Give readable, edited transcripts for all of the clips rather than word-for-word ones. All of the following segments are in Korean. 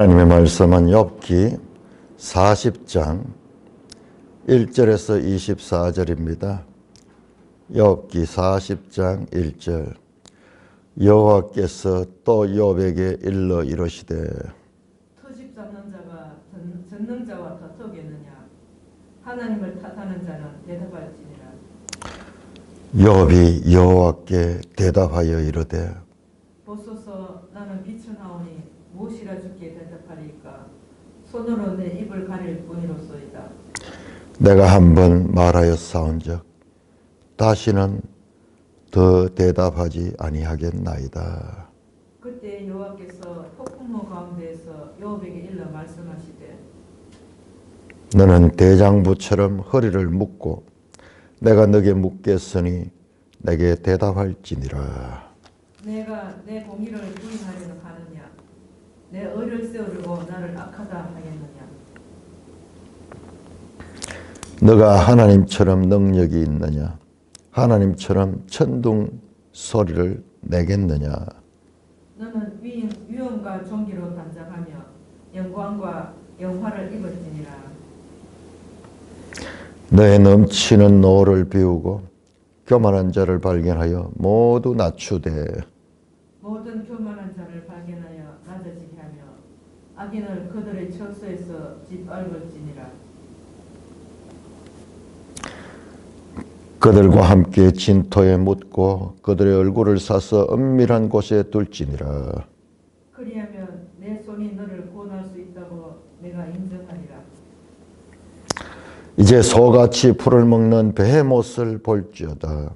하나님의 말씀은 욥기 40장 1절에서 24절입니다. 욥기 40장 1절. 여호와께서 또 욥에게 일러 이르시되 터집 잡는 자가 전능자와 다투겠느냐? 하나님을 탓하는 자는 대답할지니라. 욥이 여호와께 대답하여 이르되 보소서, 나는 비천하오니 무엇이라 주께 대답하리까? 손으로 내 입을 가릴 뿐이로소이다. 내가 한번 말하였사온즉 다시는 더 대답하지 아니하겠나이다. 그때 여호와께서 폭풍우 가운데에서 욥에게 일러 말씀하시되 너는 대장부처럼 허리를 묶고 내가 너게 묻겠으니 내게 대답할지니라. 내가 내 공의를 부인하려는 하느냐? 내 의를 세우려고 나를 악하다 하겠느냐? 너가 하나님처럼 능력이 있느냐? 하나님처럼 천둥 소리를 내겠느냐? 너는 위엄과 존귀로 단장하며 영광과 영화를 입었지니라. 너의 넘치는 노를 비우고 교만한 자를 발견하여 모두 낮추되 모든 교만한 자를 발견하여 낮아지게 하며 악인을 그들의 처소에서 짓밟을지니라. 그들과 함께 진토에 묻고 그들의 얼굴을 사서 은밀한 곳에 둘지니라. 그리하면 내 손이 너를 구원할 수 있다고 내가 인정하리라. 이제 소같이 풀을 먹는 베헤못을 볼지어다.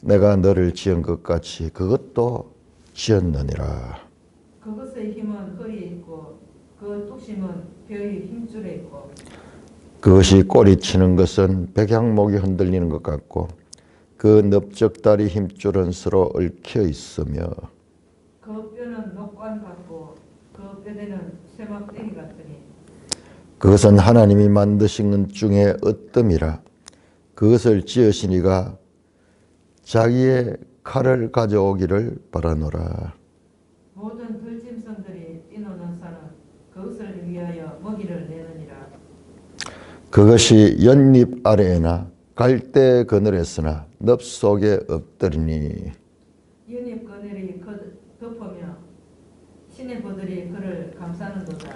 내가 너를 지은 것 같이 그것도 지었느니라. 그것의 힘은 허리에 있고 그 뚝심은 벼의 힘줄에 있고 그것이 꼬리치는 것은 백향목이 흔들리는 것 같고 그 넓적다리 힘줄은 서로 얽혀 있으며 그 뼈는 녹관 같고 그 뼈대는 쇠막대기 같으니 그것은 하나님이 만드신 것 중에 으뜸이라. 그것을 지으신 이가 자기의 칼을 가져오기를 바라노라. 모든 들짐승들이 뛰노는 산은 그것을 위하여 먹이를 내느니라. 그것이 연잎 아래에나 갈대 그늘에서나 늪 속에 엎드리니 연잎 그늘이 덮으며 시내 버들이 그를 감싸는도다.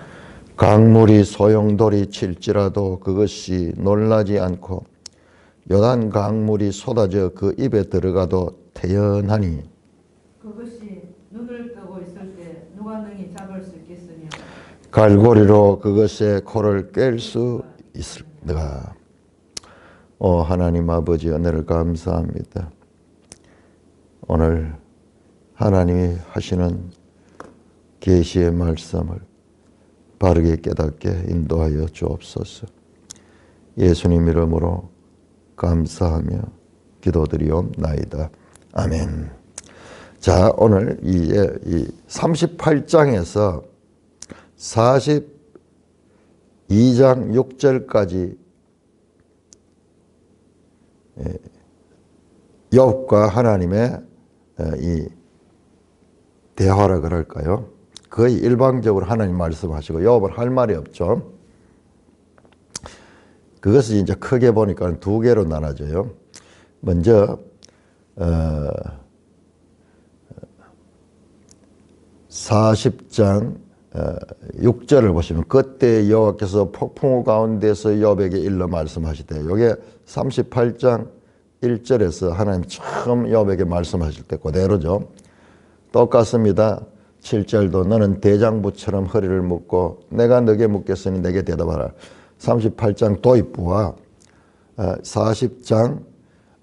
강물이 소용돌이 칠지라도 그것이 놀라지 않고 요단 강물이 쏟아져 그 입에 들어가도 태연하니 그것이 눈을 뜨고 있을 때 누가 능히 잡을 수 있겠으며 갈고리로 그것의 코를 깰 수 있을까. 하나님 아버지 은혜를 감사합니다. 오늘 하나님이 하시는 계시의 말씀을 바르게 깨닫게 인도하여 주옵소서. 예수님 이름으로 감사하며 기도드리옵나이다. 아멘. 자, 오늘 이 38장에서 42장 6절까지 욥과 하나님의 이 대화라 그럴까요? 거의 일방적으로 하나님 말씀하시고 욥은 할 말이 없죠. 그것을 이제 크게 보니까 두 개로 나눠져요. 먼저 40장 6절을 보시면 그때 여호와께서 폭풍우 가운데서 욥에게 일러 말씀하시되, 이게 38장 1절에서 하나님 처음 욥에게 말씀하실 때 그대로죠. 똑같습니다. 7절도 너는 대장부처럼 허리를 묶고 내가 너게 묻겠으니 내게 대답하라. 38장 도입부와 40장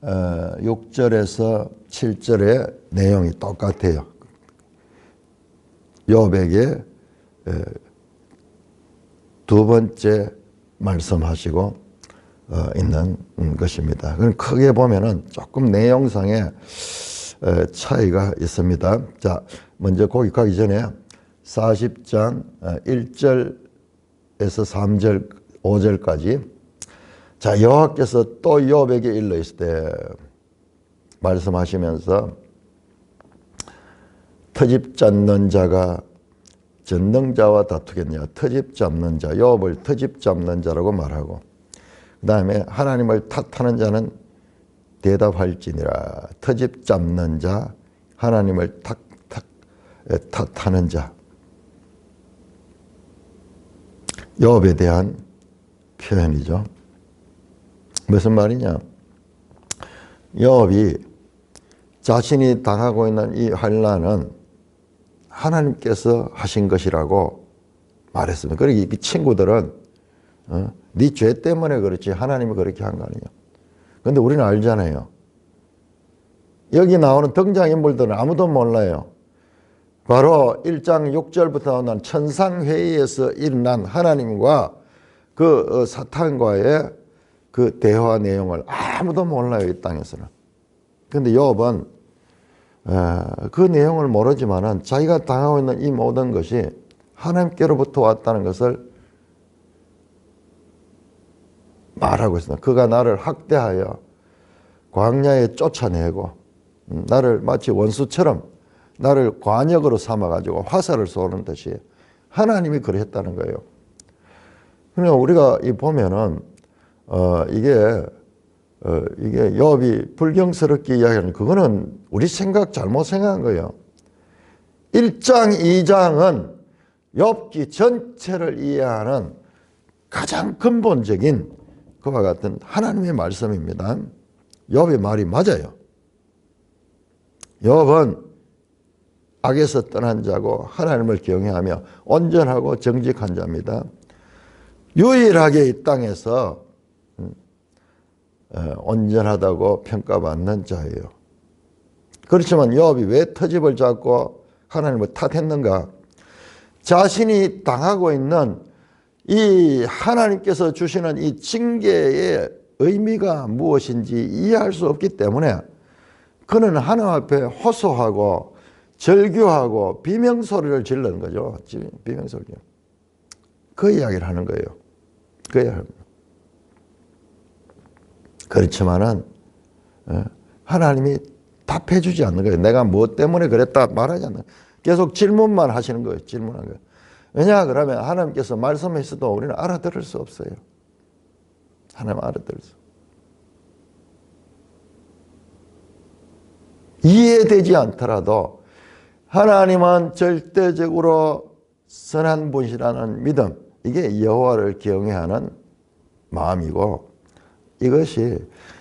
6절에서 7절의 내용이 똑같아요. 욥에게 두 번째 말씀하시고 있는 것입니다. 그럼 크게 보면은 조금 내용상의 차이가 있습니다. 자, 먼저 거기 가기 전에 40장 1절에서 3절, 5절까지. 자, 여호와께서 또 욥에게 일러 이르시되 말씀하시면서 터집 잡는 자가 전능자와 다투겠냐. 터집 잡는 자, 욥을 터집 잡는 자라고 말하고, 그 다음에 하나님을 탓하는 자는 대답할지니라. 터집 잡는 자, 하나님을 탓하는 자. 욥에 대한 표현이죠. 무슨 말이냐? 욥이 자신이 당하고 있는 이 환난은 하나님께서 하신 것이라고 말했습니다. 그러니 이 친구들은 네 죄 때문에 그렇지 하나님이 그렇게 한 거 아니냐. 그런데 우리는 알잖아요. 여기 나오는 등장인물들은 아무도 몰라요. 바로 1장 6절부터 나오는 천상회의에서 일어난 하나님과 그 사탄과의 그 대화 내용을 아무도 몰라요, 이 땅에서는. 그런데 욥은 그 내용을 모르지만은 자기가 당하고 있는 이 모든 것이 하나님께로부터 왔다는 것을 말하고 있습니다. 그가 나를 학대하여 광야에 쫓아내고 나를 마치 원수처럼 나를 관역으로 삼아가지고 화살을 쏘는 듯이 하나님이 그랬다는 거예요. 그러니까 우리가 보면은 이게 욥이 불경스럽게 이야기하는 그거는 우리 생각 잘못 생각한 거예요. 1장, 2장은 욥기 전체를 이해하는 가장 근본적인 그와 같은 하나님의 말씀입니다. 욥의 말이 맞아요. 욥은 악에서 떠난 자고 하나님을 경외하며 온전하고 정직한 자입니다. 유일하게 이 땅에서 온전하다고 평가받는 자예요. 그렇지만 욥이 왜 터집을 잡고 하나님을 탓했는가? 자신이 당하고 있는 이 하나님께서 주시는 이 징계의 의미가 무엇인지 이해할 수 없기 때문에 그는 하나님 앞에 호소하고 절규하고 비명소리를 지르는 거죠. 비명소리. 그 이야기를 하는 거예요. 그 이야기를 합니다. 그렇지만은 하나님이 답해주지 않는 거예요. 내가 무엇 때문에 그랬다 말하지 않는 거예요. 계속 질문만 하시는 거예요. 질문하는 거예요. 왜냐 그러면 하나님께서 말씀했어도 우리는 알아들을 수 없어요. 하나님 알아들을 수. 이해되지 않더라도 하나님은 절대적으로 선한 분이라는 믿음, 이게 여호와를 경외하는 마음이고, 이것이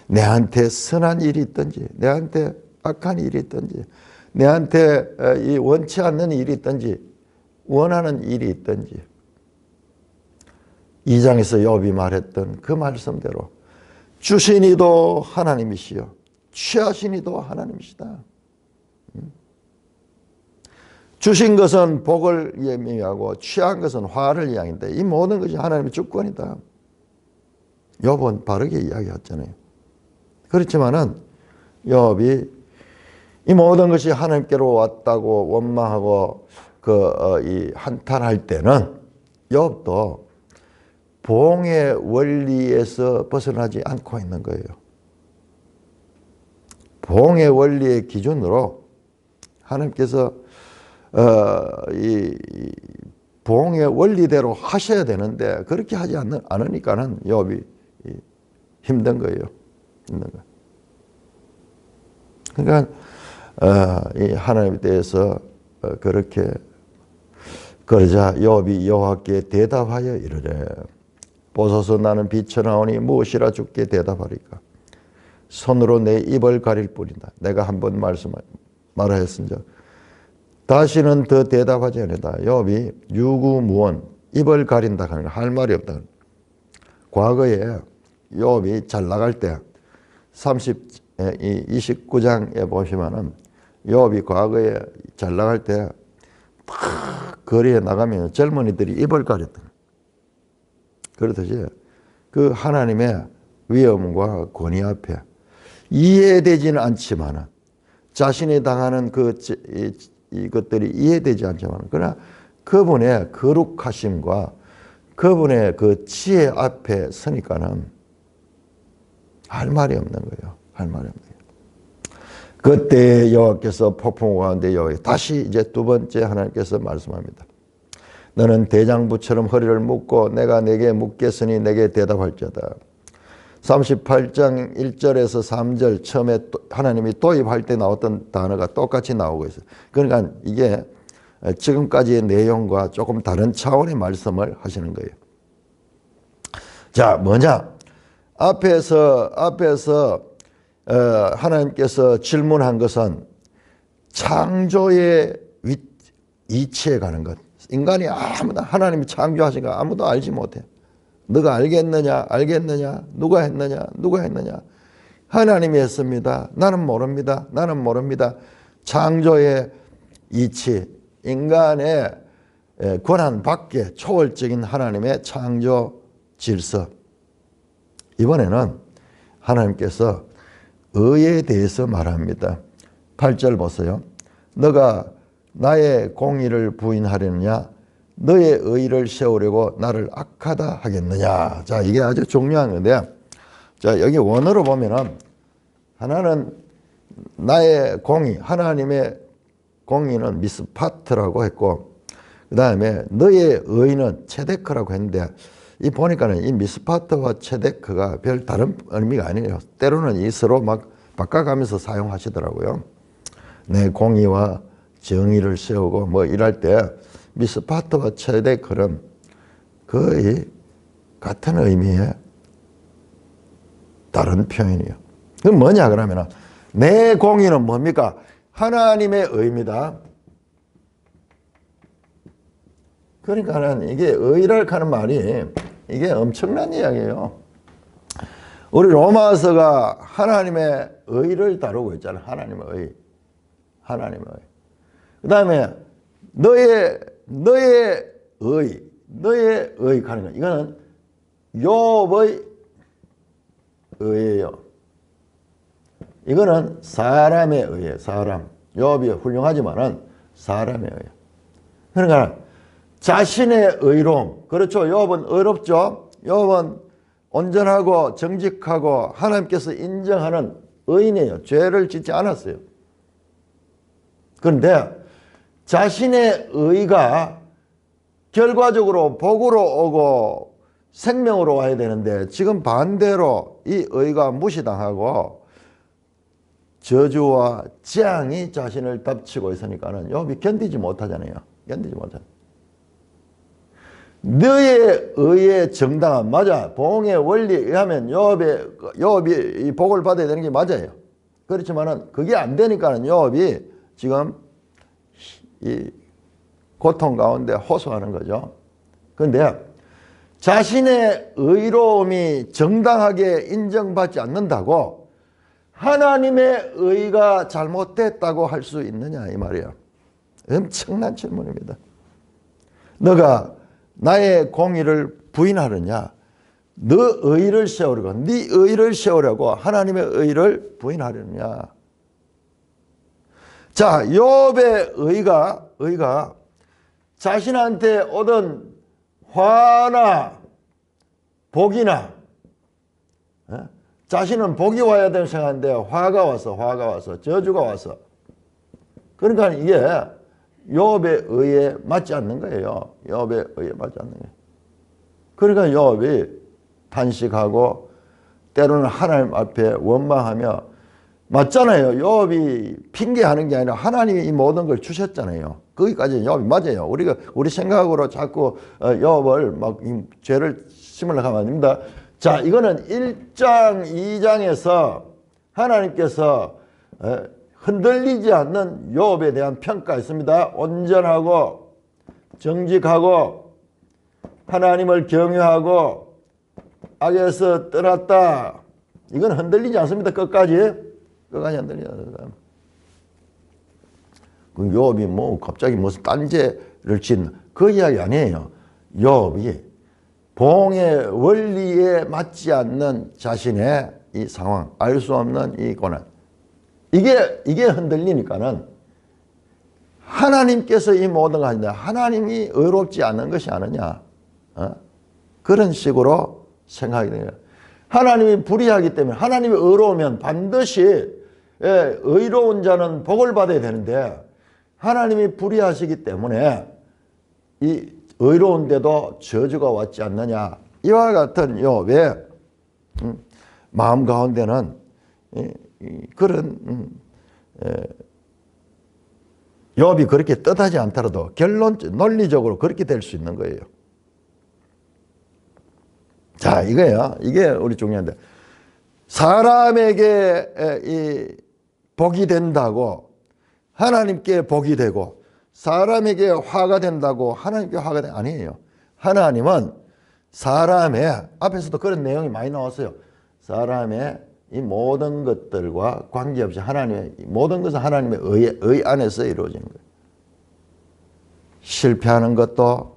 내한테 선한 일이 있든지 내한테 악한 일이 있든지 내한테 이 원치 않는 일이 있든지 원하는 일이 있든지 2장에서 욥이 말했던 그 말씀대로 주신 이도 하나님이시여 취하신 이도 하나님이시다. 주신 것은 복을 예미하고 취한 것은 화를 이야기인데 이 모든 것이 하나님의 주권이다. 욥은 바르게 이야기했잖아요. 그렇지만은 욥이 이 모든 것이 하나님께로 왔다고 원망하고 이 한탄할 때는 욥도 보응의 원리에서 벗어나지 않고 있는 거예요. 보응의 원리의 기준으로 하나님께서 이 보응의 원리대로 하셔야 되는데 그렇게 하지 않으니까는 욥이 힘든 거예요. 힘든 거. 그러니까 이 하나님에 대해서 그렇게 그러자 욥이 여호와께 대답하여 이르되 보소서 나는 비천하오니 무엇이라 주께 대답하리까? 손으로 내 입을 가릴 뿐이다. 내가 한번 말하였은즉 다시는 더 대답하지 않는다. 욥이 유구무원 입을 가린다 하는 거 할 말이 없다. 과거에 욥이 잘 나갈 때 29장에 보시면은 욥이 과거에 잘 나갈 때 막 거리에 나가면 젊은이들이 입을 가렸다. 그렇듯이 그 하나님의 위엄과 권위 앞에 이해되지는 않지만은 자신이 당하는 이것들이 이해되지 않지만 그러나 그분의 거룩하심과 그분의 그 지혜 앞에 서니까는 할 말이 없는 거예요. 할 말이 없는 거예요. 그때 여호와께서 폭풍 가운데 여호와 다시 이제 두 번째 하나님께서 말씀합니다. 너는 대장부처럼 허리를 묶고 내가 내게 묻겠으니 내게 대답할지어다. 38장 1절에서 3절 처음에 하나님이 도입할 때 나왔던 단어가 똑같이 나오고 있어요. 그러니까 이게 지금까지의 내용과 조금 다른 차원의 말씀을 하시는 거예요. 자, 뭐냐? 앞에서 하나님께서 질문한 것은 창조의 이치에 가는 것. 인간이 아무도 하나님이 창조하신 거 아무도 알지 못해. 너가 알겠느냐? 알겠느냐? 누가 했느냐? 누가 했느냐? 하나님이 했습니다. 나는 모릅니다. 나는 모릅니다. 창조의 이치, 인간의 권한 밖에 초월적인 하나님의 창조 질서. 이번에는 하나님께서 의에 대해서 말합니다. 8절 보세요. 너가 나의 공의를 부인하려느냐? 너의 의를 세우려고 나를 악하다 하겠느냐? 자, 이게 아주 중요한 건데, 자, 여기 원어로 보면은 하나는 나의 공의, 하나님의 공의는 미스파트라고 했고, 그 다음에 너의 의는 체데크라고 했는데, 이 보니까는 이 미스파트와 체데크가 별 다른 의미가 아니에요. 때로는 이 서로 막 바꿔가면서 사용하시더라고요. 내 공의와 정의를 세우고 뭐 이럴 때 미스파트와 체데크는 거의 같은 의미의 다른 표현이에요. 그럼 뭐냐 그러면 내 공의는 뭡니까? 하나님의 의입니다. 그러니까는 이게 의를 하는 말이 이게 엄청난 이야기예요. 우리 로마서가 하나님의 의를 다루고 있잖아요. 하나님의 의. 하나님의 의. 그 다음에 너의 의 하는 거. 이거는 욥의 의예요. 이거는 사람의 의예요. 사람. 욥이 훌륭하지만은 사람의 의. 그러니까 자신의 의로움. 그렇죠. 욥은 의롭죠. 욥은 온전하고 정직하고 하나님께서 인정하는 의인이에요. 죄를 짓지 않았어요. 그런데 자신의 의가 결과적으로 복으로 오고 생명으로 와야 되는데 지금 반대로 이 의가 무시당하고 저주와 재앙이 자신을 덮치고 있으니까는 욥이 견디지 못하잖아요. 견디지 못하잖아요. 너의 의의 정당함 맞아. 봉의 원리에 의하면 욥이 이 복을 받아야 되는 게 맞아요. 그렇지만은 그게 안 되니까는 욥이 지금 이 고통 가운데 호소하는 거죠. 그런데 자신의 의로움이 정당하게 인정받지 않는다고 하나님의 의가 잘못됐다고 할 수 있느냐 이 말이에요. 엄청난 질문입니다. 너가 나의 공의를 부인하느냐? 너 의를 세우려고, 네 의를 세우려고 하나님의 의를 부인하려느냐? 자, 욥의 의가 자신한테 오던 화나 복이나 자신은 복이 와야 되는 생각인데 화가 와서 저주가 와서 그러니까 이게 욥의 의에 맞지 않는 거예요. 욥의 의에 맞지 않는 거예요. 그러니까 욥이 탄식하고 때로는 하나님 앞에 원망하며 맞잖아요. 욥이 핑계하는 게 아니라 하나님이 이 모든 걸 주셨잖아요. 거기까지 욥이 맞아요. 우리 생각으로 자꾸 욥을 막 죄를 심으려고 하면 안 됩니다. 자, 이거는 1장, 2장에서 하나님께서 흔들리지 않는 욥에 대한 평가가 있습니다. 온전하고 정직하고 하나님을 경외하고 악에서 떠났다. 이건 흔들리지 않습니다. 끝까지 흔들리지 않습니다. 그 욥이 뭐 갑자기 무슨 딴죄를 짓는 그 이야기 아니에요. 욥이 봉의 원리에 맞지 않는 자신의 이 상황, 알 수 없는 이 고난. 이게 흔들리니까는 하나님께서 이 모든 걸 하는데 하나님이 의롭지 않은 것이 아니냐. 그런 식으로 생각이 돼요. 하나님이 불의하기 때문에 하나님이 의로우면 반드시 의로운 자는 복을 받아야 되는데 하나님이 불의하시기 때문에 이 의로운데도 저주가 왔지 않느냐. 이와 같은 욥의 마음 가운데는 그런 욥이 그렇게 뜻하지 않더라도 논리적으로 그렇게 될 수 있는 거예요. 자, 이거예요. 이게 우리 중요한데, 사람에게 이 복이 된다고 하나님께 복이 되고, 사람에게 화가 된다고 하나님께 화가 된 아니에요. 하나님은 사람의, 앞에서도 그런 내용이 많이 나왔어요. 사람의 이 모든 것들과 관계없이 하나님의 모든 것은 하나님의 의 안에서 이루어지는 거예요. 실패하는 것도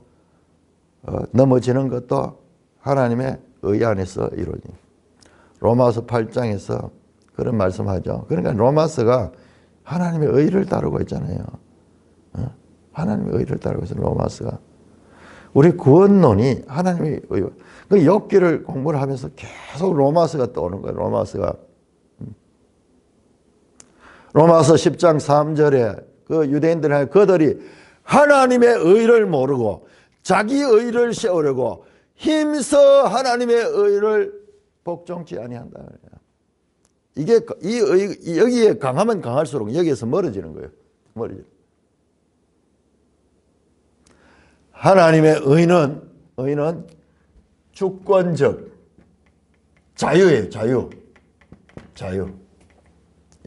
넘어지는 것도 하나님의 의 안에서 이루어집니다. 로마서 8장에서 그런 말씀하죠. 그러니까 로마서가 하나님의 의를 따르고 있잖아요. 하나님의 의를 따르고 있어요. 로마서가. 우리 구원론이 하나님의 의. 그 욥기를 공부를 하면서 계속 로마서가 떠오르는 거예요. 로마서가. 로마서 10장 3절에 그 유대인들은 그들이 하나님의 의를 모르고 자기 의를 세우려고 힘써 하나님의 의를 복종치 아니한다. 이게 여기에 강하면 강할수록 여기에서 멀어지는 거예요. 멀어지는. 하나님의 의는 주권적 자유예요. 자유.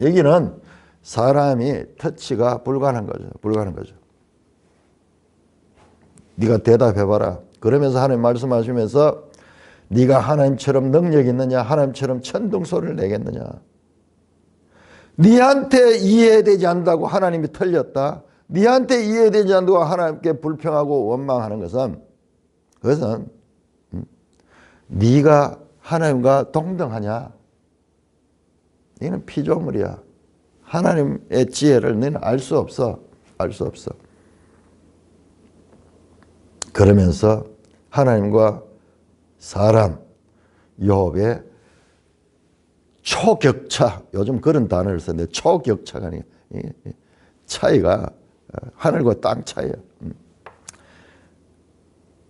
여기는 사람이 터치가 불가능한 거죠. 네가 대답해봐라. 그러면서 하나님 말씀하시면서 네가 하나님처럼 능력 있느냐, 하나님처럼 천둥소리를 내겠느냐. 네한테 이해되지 않는다고 하나님이 틀렸다. 네한테 이해되지 않는다고 하나님께 불평하고 원망하는 것은 그것은 네가 하나님과 동등하냐. 이는 피조물이야. 하나님의 지혜를 너는 알 수 없어. 그러면서 하나님과 사람, 욥의 초격차, 요즘 그런 단어를 쓰는데 초격차가 아니에요. 차이가 하늘과 땅 차이야.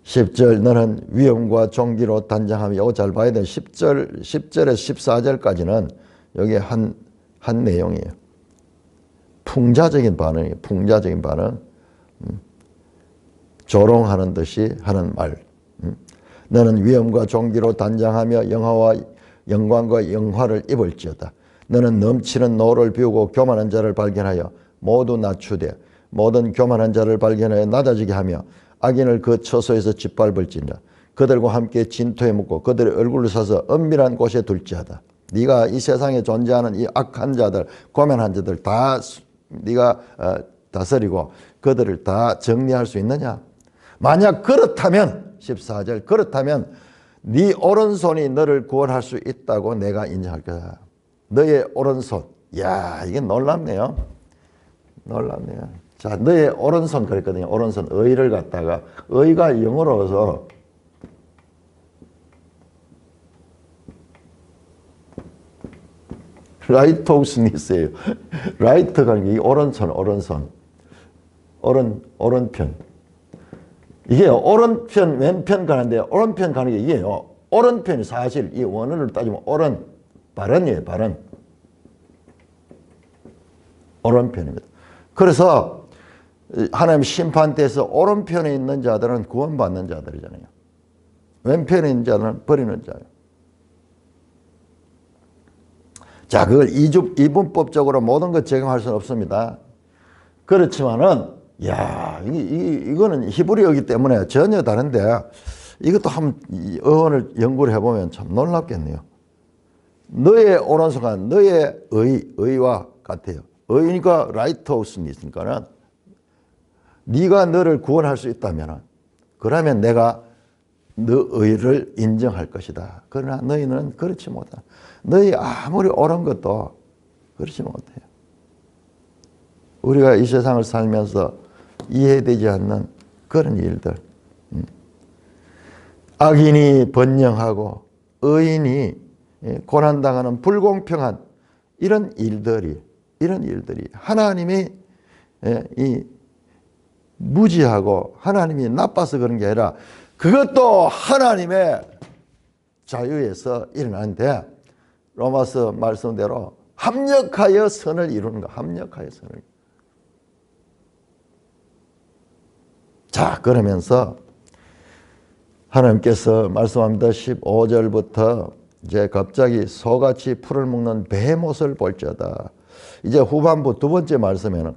10절 너는 위엄과 존귀로 단장하며, 이거 잘 봐야 돼. 10절에서 14절까지는 여기 한 내용이에요. 풍자적인 반응이에요. 풍자적인 반응. 조롱하는 듯이 하는 말. 너는 위엄과 존귀로 단장하며 영광과 영화를 입을지어다. 너는 넘치는 노를 비우고 교만한 자를 발견하여 모두 낮추되 모든 교만한 자를 발견하여 낮아지게 하며 악인을 그 처소에서 짓밟을지니라. 그들과 함께 진토에 묻고 그들의 얼굴을 사서 은밀한 곳에 둘지어다. 네가 이 세상에 존재하는 이 악한 자들, 고만한 자들 다 네가 다스리고 그들을 다 정리할 수 있느냐? 만약 그렇다면 14절 그렇다면 네 오른손이 너를 구원할 수 있다고 내가 인정할 거다. 너의 오른손. 야, 이게 놀랍네요. 자, 너의 오른손 그랬거든요. 오른손 의를 갖다가 의가 영어로서 라이토스니스예요. 라이트가 이 오른편. 이게 오른편, 왼편 가는데 오른편 가는 게 이게요. 오른편이 사실 이 원어를 따지면 발언이에요. 발언. 오른편입니다. 그래서 하나님 심판대에서 오른편에 있는 자들은 구원받는 자들이잖아요. 왼편에 있는 자들은 버리는 자예요. 자, 그걸 이분법적으로 모든 것 적용할 수는 없습니다. 그렇지만은 이거는 히브리어이기 때문에 전혀 다른데 이것도 한번 어원을 연구를 해보면 참 놀랍겠네요. 너의 오른손과 너의 의와 같아요. 의니까 라이토스니 있으니까는 네가 너를 구원할 수 있다면 그러면 내가 너 의를 인정할 것이다. 그러나 너희는 그렇지 못하다. 너희 아무리 옳은 것도 그렇지 못해요. 우리가 이 세상을 살면서 이해되지 않는 그런 일들, 악인이 번영하고 의인이 고난당하는 불공평한 이런 일들이 하나님이 이 무지하고 하나님이 나빠서 그런 게 아니라 그것도 하나님의 자유에서 일어나는데 로마서 말씀대로 합력하여 선을 이루는 거. 합력하여 선을. 자, 그러면서 하나님께서 말씀합니다. 15절부터 이제 갑자기 소같이 풀을 먹는 베헤못을 볼지어다. 이제 후반부 두 번째 말씀에는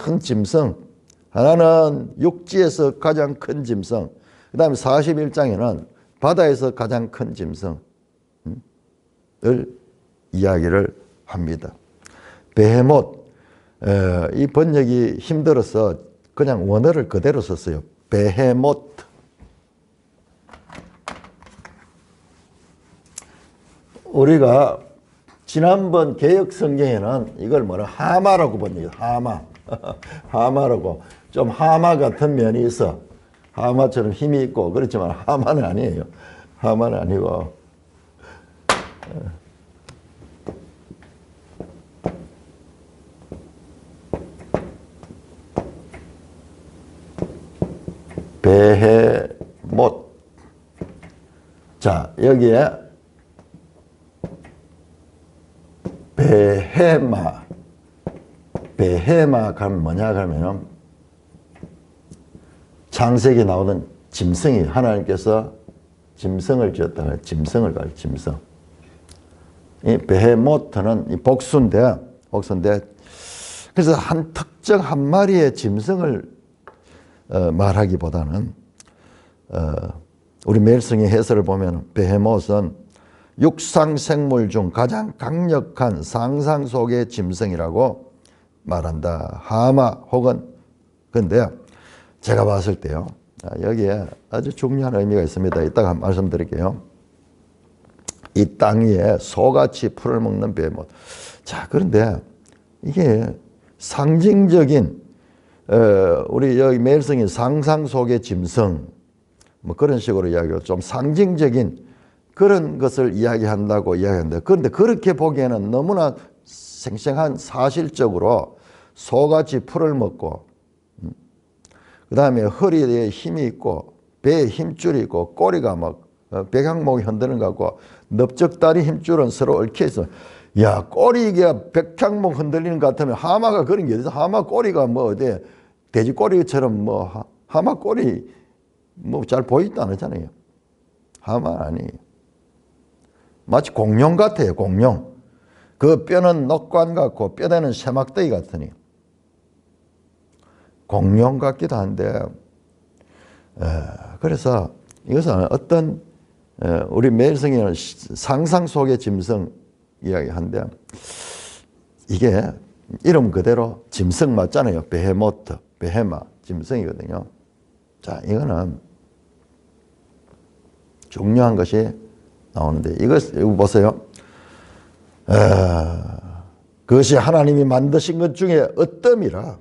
큰 짐승, 하나는 육지에서 가장 큰 짐승, 그 다음에 41장에는 바다에서 가장 큰 짐승을 이야기를 합니다. 베헤못, 이 번역이 힘들어서 그냥 원어를 그대로 썼어요. 베헤못. 우리가 지난번 개역 성경에는 이걸 뭐라 하마라고 번역해요. 하마. 하마라고. 좀 하마 같은 면이 있어. 하마처럼 힘이 있고 그렇지만 하마는 아니에요. 하마는 아니고. 베헤못. 자, 여기에 베헤마. 베헤마가 뭐냐 그러면 창세기에 나오는 짐승이 하나님께서 짐승을 지었다. 짐승을 가요. 짐승. 이 베헤모트는 이 복수인데 그래서 한 특정 한 마리의 짐승을 말하기보다는 우리 멜성의 해설을 보면 베헤못은 육상 생물 중 가장 강력한 상상 속의 짐승이라고 말한다. 하마 혹은 근데 제가 봤을 때요. 여기에 아주 중요한 의미가 있습니다. 이따가 말씀드릴게요. 이 땅 위에 소같이 풀을 먹는 베헤못. 자, 그런데 이게 상징적인 우리 여기 멜성이 상상 속의 짐승 뭐 그런 식으로 이야기하고 좀 상징적인 그런 것을 이야기한다고 이야기하는데 그런데 그렇게 보기에는 너무나 생생한 사실적으로 소같이 풀을 먹고 그 다음에 허리에 힘이 있고 배에 힘줄이 있고 꼬리가 막 백향목이 흔드는 것 같고 넓적다리 힘줄은 서로 얽혀있어. 야, 꼬리가 백향목 흔들리는 것 같으면 하마가 그런 게 어디서 하마 꼬리가 뭐 어디 돼지 꼬리처럼 뭐 하마 꼬리 뭐 잘 보이지도 않잖아요. 하마 아니에요. 마치 공룡 같아요. 공룡. 그 뼈는 녹관 같고 뼈대는 새막대기 같으니 공룡 같기도 한데 그래서 이것은 어떤 우리 멜성이는 상상 속의 짐승 이야기한데 이게 이름 그대로 짐승 맞잖아요. 베헤모트, 베헤마, 짐승이거든요. 자, 이거는 중요한 것이 나오는데 이거 보세요. 그것이 하나님이 만드신 것 중에 어뜸이라.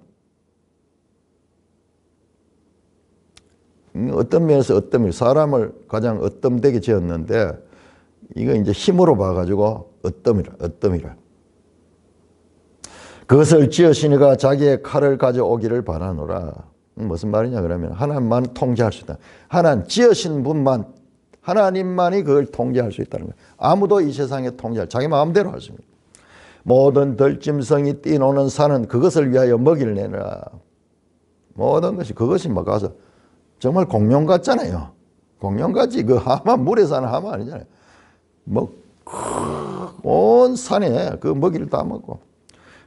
어떤 면에서 어뜸이 사람을 가장 어뜸되게 지었는데 이거 이제 힘으로 봐가지고 어뜸이라. 그것을 지으시니가 자기의 칼을 가져오기를 바라노라. 무슨 말이냐 그러면 하나님만 통제할 수 있다. 하나님 지으신 분만 하나님만이 그걸 통제할 수 있다는 거예요. 아무도 이 세상에 통제할 자기 마음대로 할 수 있습니다. 모든 들짐승이 뛰노는 산은 그것을 위하여 먹이를 내라. 모든 것이 그것이 막 가서 정말 공룡 같잖아요. 공룡 같지. 그 하마 물에 사는 하마 아니잖아요. 뭐 온 산에 그 먹이를 다 먹고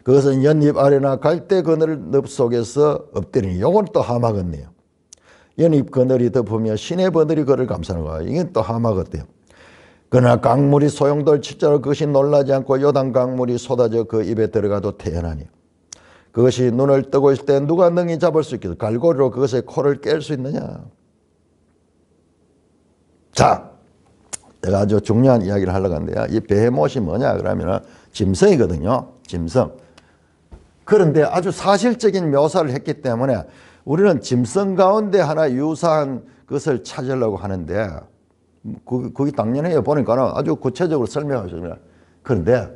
그것은 연잎 아래나 갈대 그늘 늪 속에서 엎드리니 요건 또 하마 같네요. 연잎 그늘이 덮으며 시내버들이 그를 감싸는 거야. 이건 또 하마 같대요. 그러나 강물이 소용돌 칠자로 그것이 놀라지 않고 요단 강물이 쏟아져 그 입에 들어가도 태연하니 그것이 눈을 뜨고 있을 때 누가 능히 잡을 수 있겠어. 갈고리로 그것의 코를 깰 수 있느냐. 자, 내가 아주 중요한 이야기를 하려고 하는데요. 이 베헤못이 뭐냐 그러면 짐승이거든요. 짐승. 그런데 아주 사실적인 묘사를 했기 때문에 우리는 짐승 가운데 하나 유사한 것을 찾으려고 하는데 그게 당연해요. 보니까 아주 구체적으로 설명하십니다. 그런데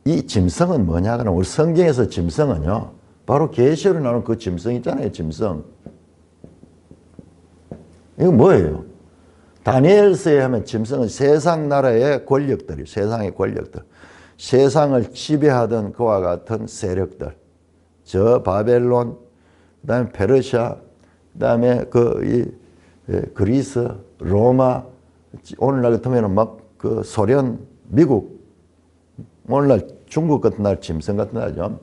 이 짐승은 뭐냐 그러면 우리 성경에서 짐승은요. 바로 계시로 나오는 그 짐승 있잖아요. 짐승. 이거 뭐예요? 다니엘서에 하면 짐승은 세상 나라의 권력들이, 세상의 권력들, 세상을 지배하던 그와 같은 세력들, 저 바벨론, 그다음에 페르시아, 그다음에 그리스, 로마, 오늘날 같으면 막 그 소련, 미국, 오늘날 중국 같은 날 짐승 같은 날이죠.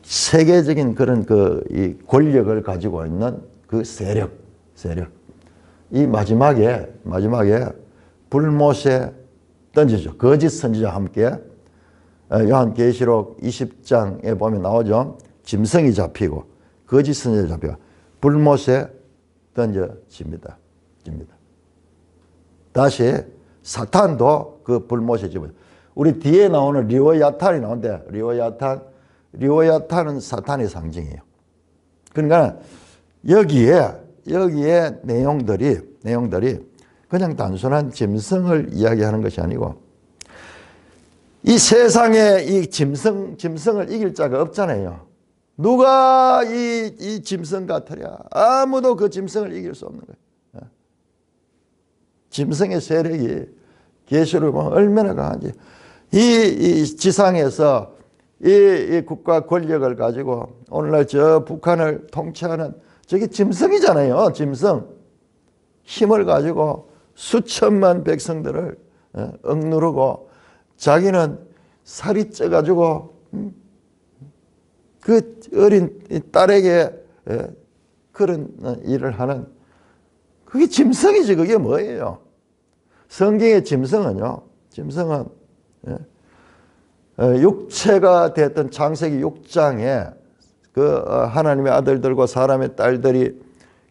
세계적인 그런 이 권력을 가지고 있는 그 세력. 이 마지막에 불못에 던지죠. 거짓 선지자와 함께 요한계시록 20장에 보면 나오죠. 짐승이 잡히고 거짓 선지자 잡히고 불못에 던져집니다. 다시 사탄도 그 불못에 집어요. 우리 뒤에 나오는 리오야탄이 나오는데 리오야탄은 사탄의 상징이에요. 그러니까 여기에 내용들이 그냥 단순한 짐승을 이야기하는 것이 아니고 이 세상에 이 짐승을 이길 자가 없잖아요. 누가 이 짐승 같으랴? 아무도 그 짐승을 이길 수 없는 거예요. 짐승의 세력이 계시록 보면 얼마나 강한지. 이 지상에서 이 국가 권력을 가지고 오늘날 저 북한을 통치하는 저게 짐승이잖아요. 짐승. 힘을 가지고 수천만 백성들을 억누르고 자기는 살이 쪄가지고 그 어린 딸에게 그런 일을 하는 그게 짐승이지. 그게 뭐예요? 성경의 짐승은 육체가 됐던 창세기 6장에 그 하나님의 아들들과 사람의 딸들이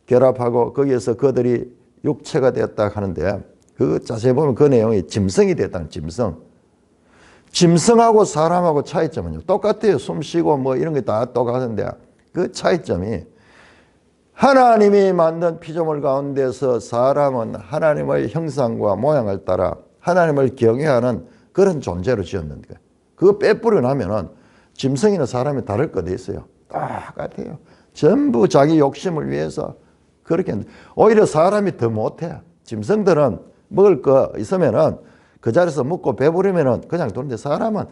결합하고 거기에서 그들이 육체가 되었다 하는데 그 자세히 보면 그 내용이 짐승이 됐다는 짐승. 짐승하고 사람하고 차이점은요. 똑같아요. 숨쉬고 뭐 이런 게 다 똑같은데 그 차이점이 하나님이 만든 피조물 가운데서 사람은 하나님의 형상과 모양을 따라 하나님을 경외하는 그런 존재로 지었는데 그거 빼뿌려 나면은 짐승이나 사람이 다를 것 있어요. 똑같아요. 전부 자기 욕심을 위해서 그렇게 했는데 오히려 사람이 더 못해. 짐승들은 먹을 거 있으면은 그 자리에서 먹고 배부르면은 그냥 두는데 사람은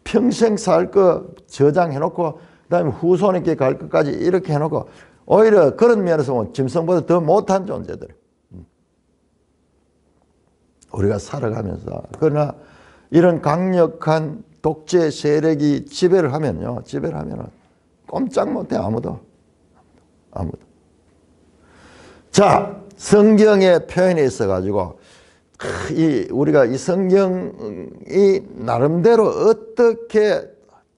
평생 살 거 저장해놓고 그다음에 후손에게 갈 것까지 이렇게 해놓고 오히려 그런 면에서 보면 짐승보다 더 못한 존재들. 우리가 살아가면서 그러나 이런 강력한 독재 세력이 지배를 하면은 꼼짝 못해 아무도. 자, 성경의 표현에 있어 가지고 우리가 이 성경이 나름대로 어떻게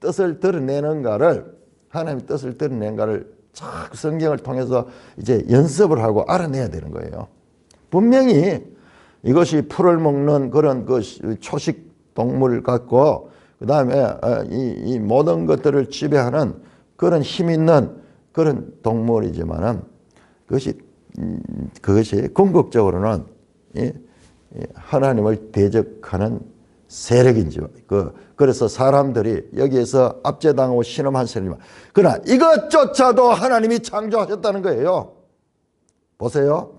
뜻을 드러내는가를 하나님의 뜻을 드러낸가를 쫙 성경을 통해서 이제 연습을 하고 알아내야 되는 거예요. 분명히 이것이 풀을 먹는 그런 그 초식 동물 같고 그 다음에 이 모든 것들을 지배하는 그런 힘 있는 그런 동물이지만은 그것이 궁극적으로는 하나님을 대적하는 세력인지 그래서 사람들이 여기에서 압제당하고 신음한 세력이지만 그러나 이것조차도 하나님이 창조하셨다는 거예요. 보세요.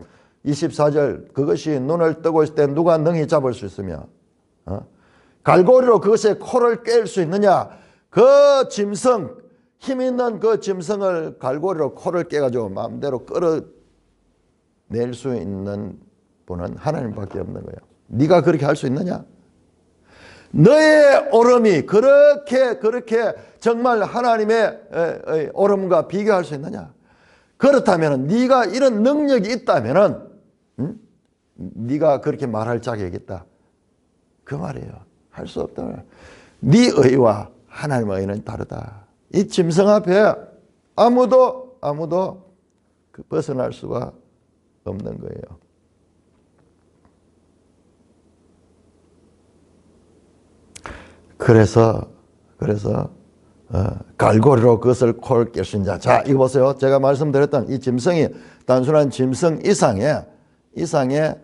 24절 그것이 눈을 뜨고 있을 때 누가 능히 잡을 수 있으며 갈고리로 그것의 코를 깰 수 있느냐. 그 짐승 힘 있는 그 짐승을 갈고리로 코를 깨가지고 마음대로 끌어낼 수 있는 분은 하나님밖에 없는 거예요. 네가 그렇게 할 수 있느냐? 너의 오름이 그렇게 정말 하나님의 오름과 비교할 수 있느냐? 그렇다면 네가 이런 능력이 있다면 네가 그렇게 말할 자격이 있다. 그 말이에요. 할 수 없다. 네 의와 하나님의 의는 다르다. 이 짐승 앞에 아무도 벗어날 수가 없는 거예요. 그래서 갈고리로 그것을 코를 깰 수 있는 자. 자, 이거 보세요. 제가 말씀드렸던 이 짐승이 단순한 짐승 이상의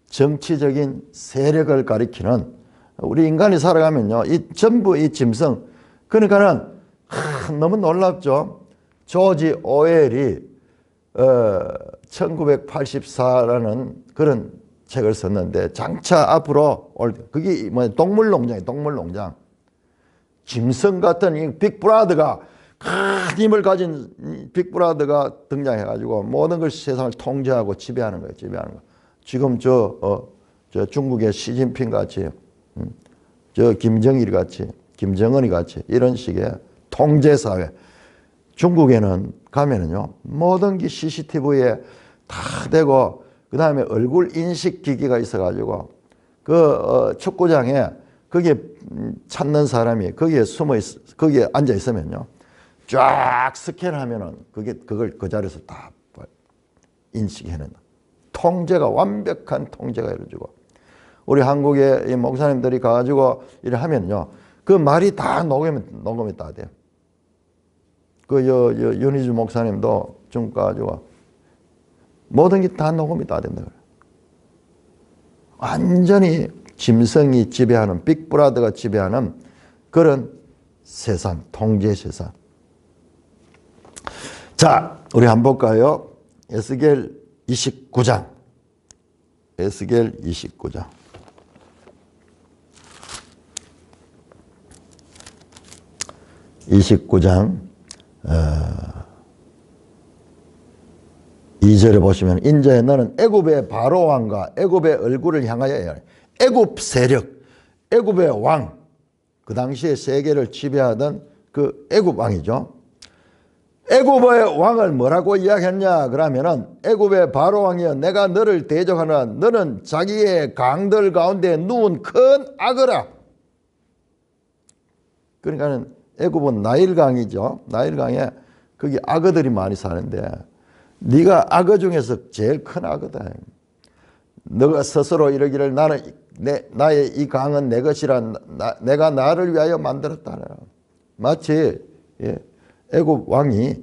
정치적인 세력을 가리키는 우리 인간이 살아가면요. 전부 이 짐승. 그러니까는 참 너무 놀랍죠. 조지 오웰이 1984라는 그런 책을 썼는데 장차 앞으로 그게 뭐 동물농장이에요. 동물농장. 짐승 같은 이 빅브라더가 큰 힘을 가진 빅브라더가 등장해가지고 모든 걸 세상을 통제하고 지배하는 거예요. 지배하는 거. 지금 저 중국의 시진핑 같이, 저 김정일 같이, 김정은이 같이 이런 식의 통제 사회. 중국에는 가면은요 모든 게 CCTV에 다 되고 그 다음에 얼굴 인식 기기가 있어가지고 그 축구장에 거기에 찾는 사람이 거기에 거기에 앉아 있으면요 쫙 스캔하면은 그걸 그 자리에서 다 인식해낸다. 통제가 완벽한 통제가 이루어지고 우리 한국의 이 목사님들이 가가지고 이래 하면요 그 말이 다 녹음이 다 돼요. 그 윤희주 목사님도 중국 가가지고 모든 게 다 녹음이 다 된다 그래요. 완전히 짐승이 지배하는 빅브라더가 지배하는 그런 세상, 통제 세상. 자, 우리 한번 볼까요? 에스겔 29장. 에스겔 29장. 29장 2절에 보시면 인자야 너는 애굽의 바로 왕과 애굽의 얼굴을 향하여 애굽 세력, 애굽의 왕, 그 당시에 세계를 지배하던 그 애굽 왕이죠. 애굽의 왕을 뭐라고 이야기했냐 그러면은 애굽의 바로 왕이여 내가 너를 대적하노라 너는 자기의 강들 가운데 누운 큰 악어라. 그러니까는 애굽은 나일강이죠. 나일강에 거기 악어들이 많이 사는데 네가 악어 중에서 제일 큰 악어다. 너가 스스로 이러기를 나는 나의 이 강은 내 것이라 내가 나를 위하여 만들었다. 마치 애굽 왕이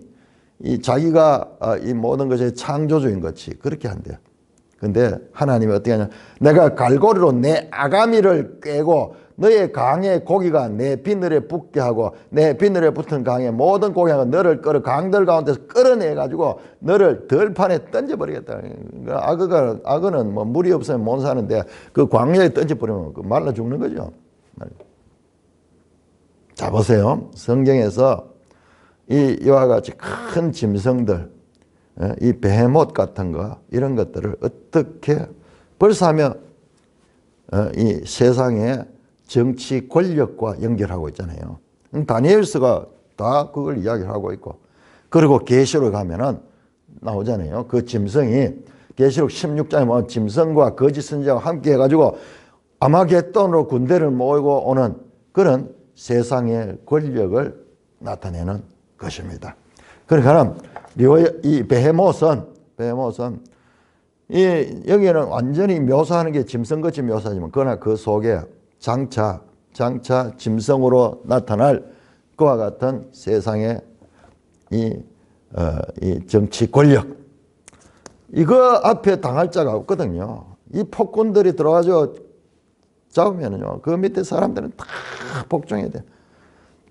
이 자기가 이 모든 것의 창조주인 것이 그렇게 한대요. 근데 하나님이 어떻게 하냐? 내가 갈고리로 내 아가미를 꿰고 너의 강의 고기가 내 비늘에 붙게 하고 내 비늘에 붙은 강의 모든 고기가 너를 끌어 강들 가운데서 끌어내가지고 너를 들판에 던져버리겠다. 악어는 뭐 물이 없으면 못 사는데 그 광야에 던져버리면 말라 죽는 거죠. 자 보세요. 성경에서 이와 같이 큰 짐승들, 이 베헤못 같은 거 이런 것들을 어떻게 벌써 하면 이 세상의 정치 권력과 연결하고 있잖아요. 다니엘서가 다 그걸 이야기하고 있고 그리고 계시록 가면은 나오잖아요. 그 짐승이 계시록 16장에 보면 짐승과 거짓 선지자와 함께 해가지고 아마겟돈으로 군대를 모이고 오는 그런 세상의 권력을 나타내는 것입니다. 그러니까 이 베헤못은 여기에는 완전히 묘사하는 게 짐승같이 묘사하지만 그러나 그 속에 장차 짐승으로 나타날 그와 같은 세상의 이 정치 권력 이거 앞에 당할 자가 없거든요. 이 폭군들이 들어가서 잡으면요 그 밑에 사람들은 다 복종해야 돼.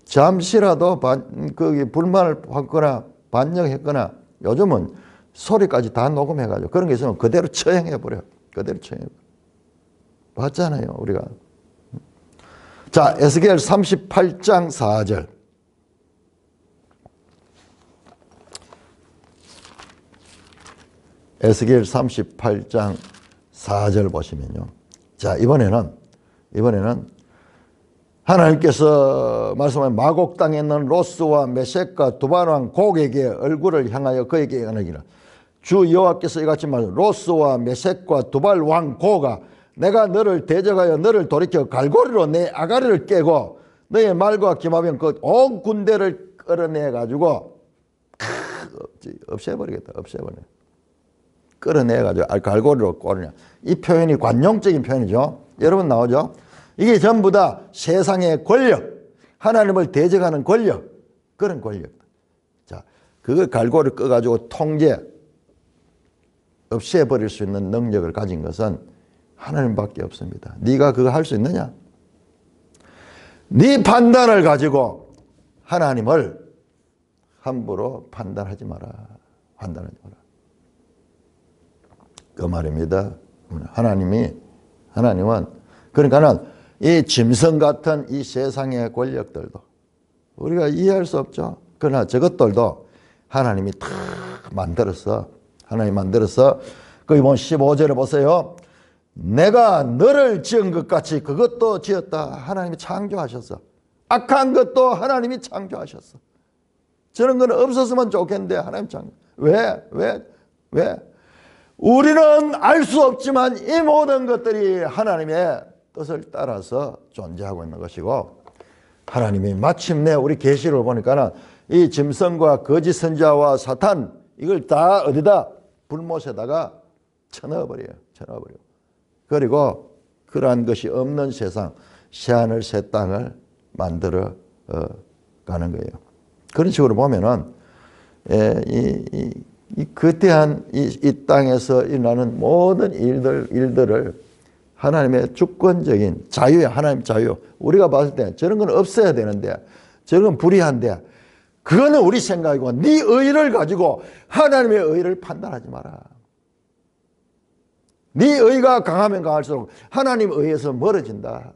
잠시라도 거기 불만을 받거나 반역했거나 요즘은 소리까지 다 녹음해가지고 그런 게 있으면 그대로 처형해버려. 그대로 처형해버려. 봤잖아요 우리가. 자 에스겔 38장 4절. 에스겔 38장 4절 보시면요. 자 이번에는 하나님께서 말씀하신 마곡 땅에 있는 로스와 메섹과 두발왕 곡에게 얼굴을 향하여 그에게 하느니라. 주 여호와께서 이같이 말하시니 로스와 메섹과 두발 왕 고가 내가 너를 대적하여 너를 돌이켜 갈고리로 내 아가리를 깨고 너의 말과 기마병 그 온 군대를 끌어내가지고 없애버리겠다. 없애버려. 끌어내가지고 갈고리로 꼬르냐. 이 표현이 관용적인 표현이죠. 여러분 나오죠? 이게 전부 다 세상의 권력, 하나님을 대적하는 권력, 그런 권력. 자, 그걸 갈고리를 꺼가지고 통제, 없애버릴 수 있는 능력을 가진 것은 하나님밖에 없습니다. 네가 그거 할 수 있느냐? 네 판단을 가지고 하나님을 함부로 판단하지 마라. 판단하지 마라. 그 말입니다. 하나님은 그러니까는 이 짐승 같은 이 세상의 권력들도 우리가 이해할 수 없죠. 그러나 저것들도 하나님이 다 만들었어. 하나님 만들어서 거기 보면 15절에 보세요. 내가 너를 지은 것 같이 그것도 지었다. 하나님이 창조하셨어. 악한 것도 하나님이 창조하셨어. 저런 건 없었으면 좋겠는데 하나님 창조. 왜? 우리는 알 수 없지만 이 모든 것들이 하나님의 뜻을 따라서 존재하고 있는 것이고, 하나님이 마침내 우리 계시를 보니까는 이 짐승과 거짓 선지자와 사탄 이걸 다 어디다 불못에다가 쳐넣어버려요. 그리고 그러한 것이 없는 세상, 새하늘 새 땅을 만들어 가는 거예요. 그런 식으로 보면은 이 거대한 이 땅에서 일어나는 모든 일들을 하나님의 주권적인 자유에, 하나님 자유. 우리가 봤을 때 저런 건 없어야 되는데, 저런 건 불의한데, 그거는 우리 생각이고, 네 의를 가지고 하나님의 의를 판단하지 마라. 네 의가 강하면 강할수록 하나님 의에서 멀어진다.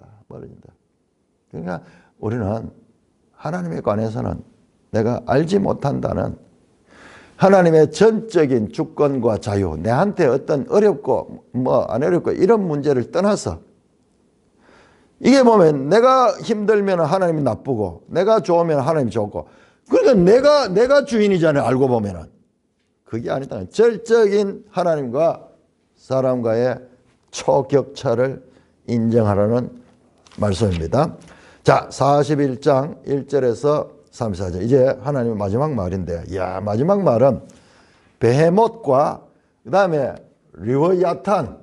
그러니까 우리는 하나님에 관해서는 내가 알지 못한다는 하나님의 전적인 주권과 자유, 내한테 어떤 어렵고 안 어렵고 이런 문제를 떠나서, 이게 보면 내가 힘들면 하나님이 나쁘고 내가 좋으면 하나님이 좋고, 그러니까 내가 주인이잖아요. 알고 보면은 그게 아니다. 절적인 하나님과 사람과의 초격차를 인정하라는 말씀입니다. 자, 41장 1절에서 34절. 이제 하나님의 마지막 말인데, 마지막 말은 베헤못과 그 다음에 리워야탄.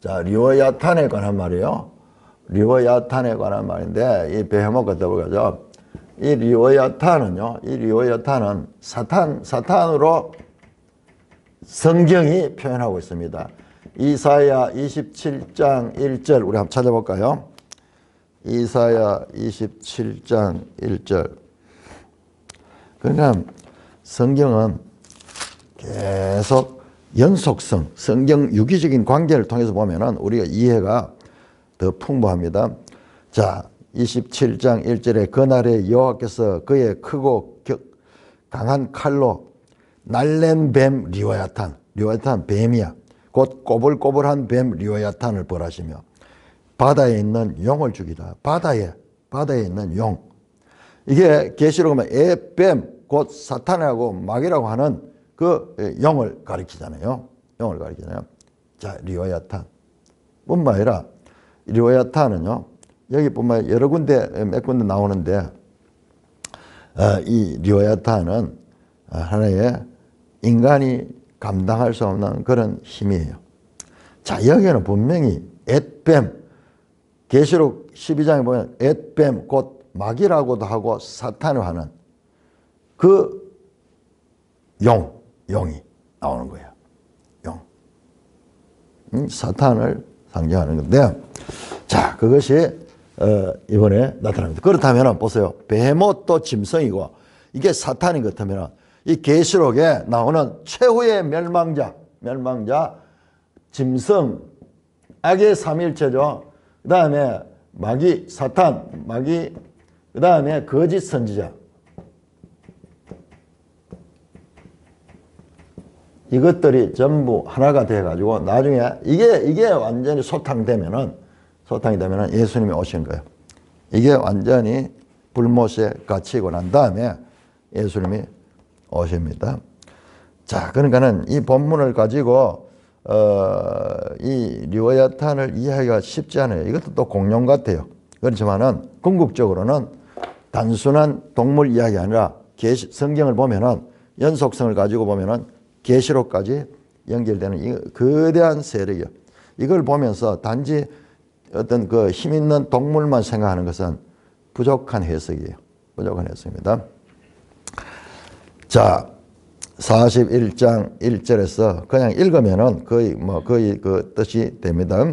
자, 리워야탄에 관한 말이에요. 리워야탄에 관한 말인데, 이 베헤못과 더불어서 이 리워야탄은요, 사탄으로 성경이 표현하고 있습니다. 이사야 27장 1절 우리 한번 찾아볼까요? 이사야 27장 1절. 그러니까 성경은 계속 연속성, 성경 유기적인 관계를 통해서 보면은 우리가 이해가 더 풍부합니다. 자, 27장 1절에 그날에 여호와께서 그의 크고 강한 칼로 날랜 뱀 리워야탄 뱀이야. 곧 꼬불꼬불한 뱀 리워야탄을 벌하시며 바다에 있는 용을 죽이다. 바다에 있는 용. 이게 계시록 보면 애뱀, 곧 사탄이라고 마귀라고 하는 그 용을 가리키잖아요. 자, 리워야탄. 뿐만 아니라 리워야탄은요, 여기뿐만 여러 군데, 몇 군데 나오는데, 이 리워야탄은 하나의 인간이 감당할 수 없는 그런 힘이에요. 자, 여기는 분명히 앳뱀, 계시록 12장에 보면 앳뱀, 곧 마귀라고도 하고 사탄을 하는 그 용이 나오는 거예요. 사탄을 상징하는 건데, 자, 그것이 이번에 나타납니다. 그렇다면 보세요. 베헤못도 짐승이고 이게 사탄인 것 같으면 이 계시록에 나오는 최후의 멸망자 짐승, 악의 삼일체죠. 그 다음에 마귀, 사탄, 그 다음에 거짓 선지자. 이것들이 전부 하나가 돼가지고 나중에 이게 완전히 소탕이 되면은 예수님이 오신 거예요. 이게 완전히 불못에 갇히고 난 다음에 예수님이 오십니다. 자, 그러니까는 이 본문을 가지고 이 리워야탄을 이해하기가 쉽지 않아요. 이것도 또 공룡 같아요. 그렇지만은 궁극적으로는 단순한 동물 이야기 아니라 성경을 보면은 연속성을 가지고 보면은 계시록까지 연결되는 이 거대한 세력이요. 이걸 보면서 단지 어떤 그 힘 있는 동물만 생각하는 것은 부족한 해석이에요. 부족한 해석입니다. 자, 41장 1절에서 그냥 읽으면은 거의 그 뜻이 됩니다.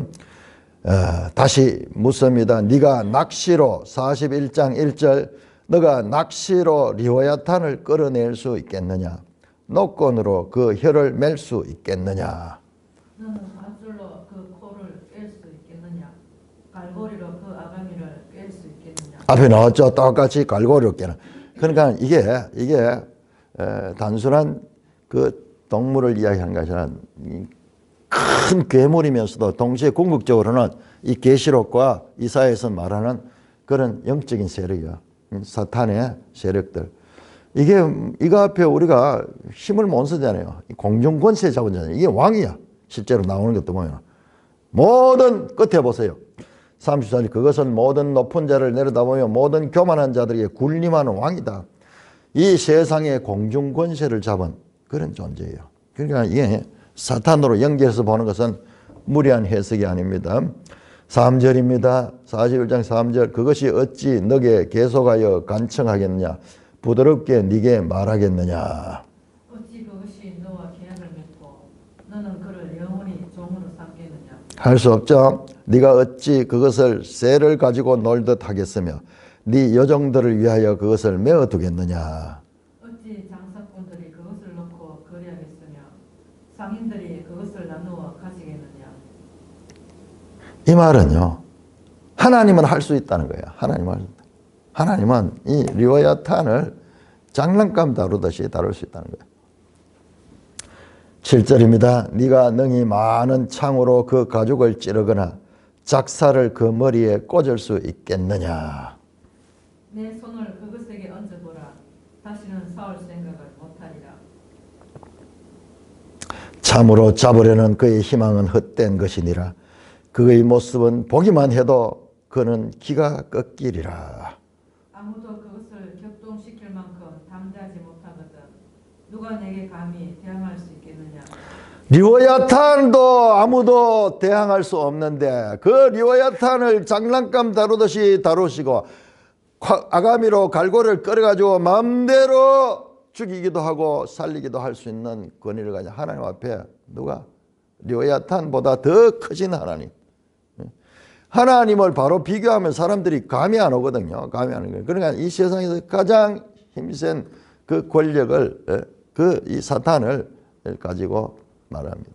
다시 묻습니다. 네가 낚시로 41장 1절 너가 낚시로 리워야탄을 끌어낼 수 있겠느냐? 노건으로 그 혀를 맬 수 있겠느냐? 너는 밧줄로 그 코를 깰 수 있겠느냐? 갈고리로 그 아가미를 깰 수 있겠느냐? 앞에 나왔죠. 똑같이 갈고리로 깨는. 그러니까 이게 단순한 그 동물을 이야기하는 것이 아니라 큰 괴물이면서도 동시에 궁극적으로는 이 계시록과 이사야에서 말하는 그런 영적인 세력이야. 사탄의 세력들. 이거 앞에 우리가 힘을 못 쓰잖아요. 공중 권세 잡은 자잖아요. 이게 왕이야. 실제로 나오는 것도 보면. 모든 끝에 보세요. 34절 그것은 모든 높은 자를 내려다보며 모든 교만한 자들에게 군림하는 왕이다. 이 세상의 공중 권세를 잡은 그런 존재예요. 그러니까 이게 사탄으로 연결해서 보는 것은 무리한 해석이 아닙니다. 3절입니다. 41장 3절 그것이 어찌 너게 계속하여 간청하겠느냐 부드럽게 네게 말하겠느냐. 어찌 그것이 너와 계약을 맺고 너는 그를 영원히 종으로 삼겠느냐. 할 수 없죠. 네가 어찌 그것을 쇠를 가지고 놀듯 하겠으며 네 여종들을 위하여 그것을 메어두겠느냐. 어찌 장사꾼들이 그것을 놓고 거래하겠으며 상인들이 그것을 나누어 가지겠느냐. 이 말은요. 하나님은 할 수 있다는 거예요. 하나님은 이 리워야탄을 장난감 다루듯이 다룰 수 있다는 거예요. 7절입니다. 네가 능히 많은 창으로 그 가죽을 찌르거나 작사를 그 머리에 꽂을 수 있겠느냐. 내 손을 그것에게 얹어보라. 다시는 싸울 생각을 못하리라. 참으로 잡으려는 그의 희망은 헛된 것이니라. 그의 모습은 보기만 해도 그는 기가 꺾이리라. 아무도 그것을 격동시킬 만큼 담대하지 못하거든. 누가 내게 감히 대항할 수 있겠느냐. 리워야탄도 아무도 대항할 수 없는데 그 리워야탄을 장난감 다루듯이 다루시고 아가미로 갈고리를 끌어가지고 마음대로 죽이기도 하고 살리기도 할 수 있는 권위를 가진 하나님 앞에 누가 리워야탄보다 더 크신 하나님. 하나님을 바로 비교하면 사람들이 감이 안 오거든요. 감이 안 오거든요. 그러니까 이 세상에서 가장 힘센 그 권력을 이 사탄을 가지고 말합니다.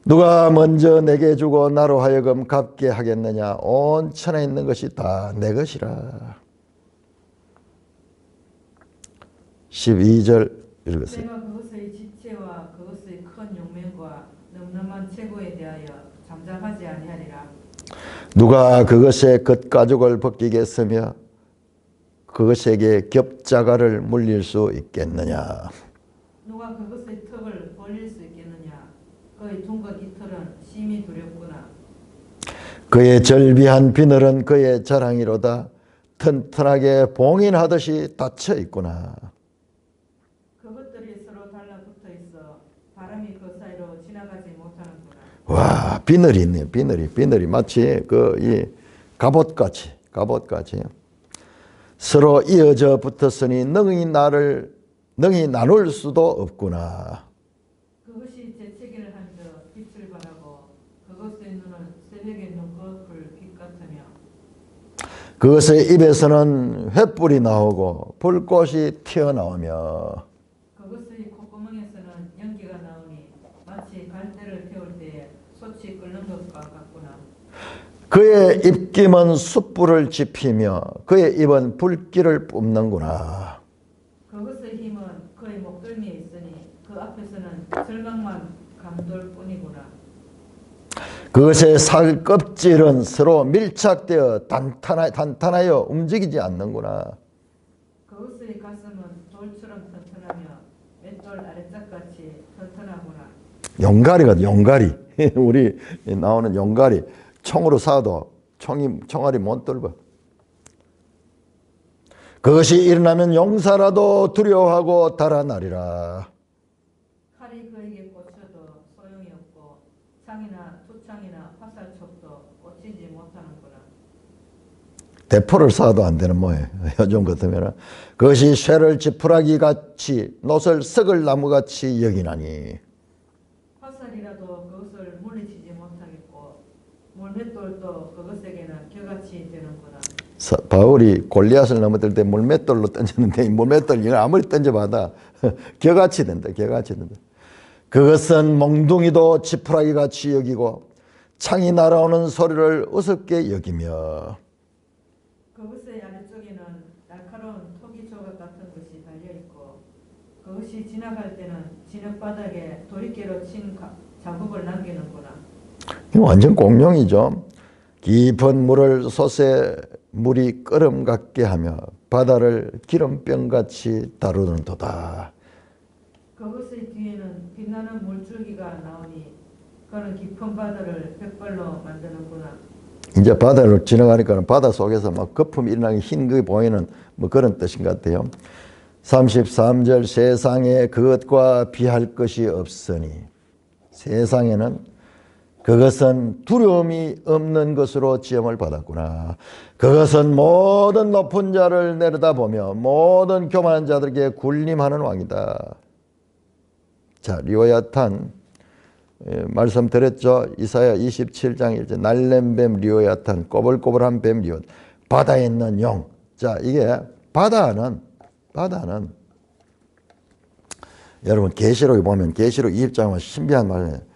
누가 먼저 내게 주고 나로 하여금 갚게 하겠느냐. 온 천에 있는 것이 다 내 것이라. 12절 읽으세요. 내가 그것의 지체와 그것의 큰 용맹과 늠름한 체구에 대하여 잠잠하지 아니하리라. 누가 그것의 겉가죽을 벗기겠으며 그것에게 겹자가를 물릴 수 있겠느냐. 누가 그것의 턱을 벌릴 수 있겠느냐. 그의 둥근 이털은 심히 두렵구나. 그의 절비한 비늘은 그의 자랑이로다. 튼튼하게 봉인하듯이 닫혀 있구나. 그것들이 서로 달라붙어 있어 바람이 그 사이로 지나가지 못하는구나. 와, 비늘이 있네요. 비늘이 마치 이 갑옷같이 서로 이어져 붙었으니 능히 나눌 수도 없구나. 그것이 재채기를 한저 빛을 바라고 그것의 눈은 새벽의 눈꺼풀 빛 같으며 그것의 입에서는 횃불이 나오고 불꽃이 튀어나오며 그것의 콧구멍에서는 연기가 나오니 마치 갈대를 태울 때에 솥이 끓는 것과 같구나. 그의 입김은 숯불을 지피며 그의 입은 불길을 뿜는구나. 그것의 힘은 그의 목덜미에 있으니 그 앞에서는 절망만 감돌 뿐이구나. 그것의 살 껍질은 서로 밀착되어 단단하여 움직이지 않는구나. 그것의 가슴은 돌처럼 튼튼하며 맷돌 아래짝같이 튼튼하구나. 용가리. 우리 나오는 용가리. 총으로 쏴도 총알이 못 돌고. 그것이 일어나면 용사라도 두려워하고 달아나리라. 칼이 그에게 꽂혀도 소용이 없고 창이나 투창이나 화살촉도 꽂히지 못하는구나. 대포를 쏴도 안 되는 모양. 요즘 같으면 그것이 쇠를 지푸라기 같이 노를 썩을 나무 같이 여기나니. 화살이라도 그것을 물리치지 물맷돌도 그것에게는 겨같이 되는구나. 바울이 골리앗을 넘어들 때 물맷돌로 던졌는데 이 물맷돌 이걸 아무리 던져봐도 겨같이 된다. 겨같이 된다. 그것은 몽둥이도 지푸라기 같이 여기고 창이 날아오는 소리를 우습게 여기며 그것의 아래쪽에는 날카로운 토기 조각 같은 것이 달려있고 그것이 지나갈 때는 진흙바닥에 도리깨로 친 자국을 남기는구나. 완전 공룡이죠. 깊은 물을 솟에 물이 끓음 같게 하며 바다를 기름병같이 다루는도다. 그것의 뒤에는 빛나는 물줄기가 나오니 그는 깊은 바다를 백발로 만드는구나. 이제 바다를 지나가니까 바다 속에서 막 거품이 일어나게 흰 게 보이는 뭐 그런 뜻인 것 같아요. 33절 세상에 그것과 비할 것이 없으니 세상에는 그것은 두려움이 없는 것으로 지음을 받았구나. 그것은 모든 높은 자를 내려다보며 모든 교만한 자들에게 군림하는 왕이다. 자, 리오야탄 말씀드렸죠. 이사야 27장 1절 날렘뱀 리오야탄 꼬불꼬불한 뱀 리오 바다에 있는 용. 자, 이게 바다는 여러분 계시록에 보면 계시록 2장은 신비한 말이에요.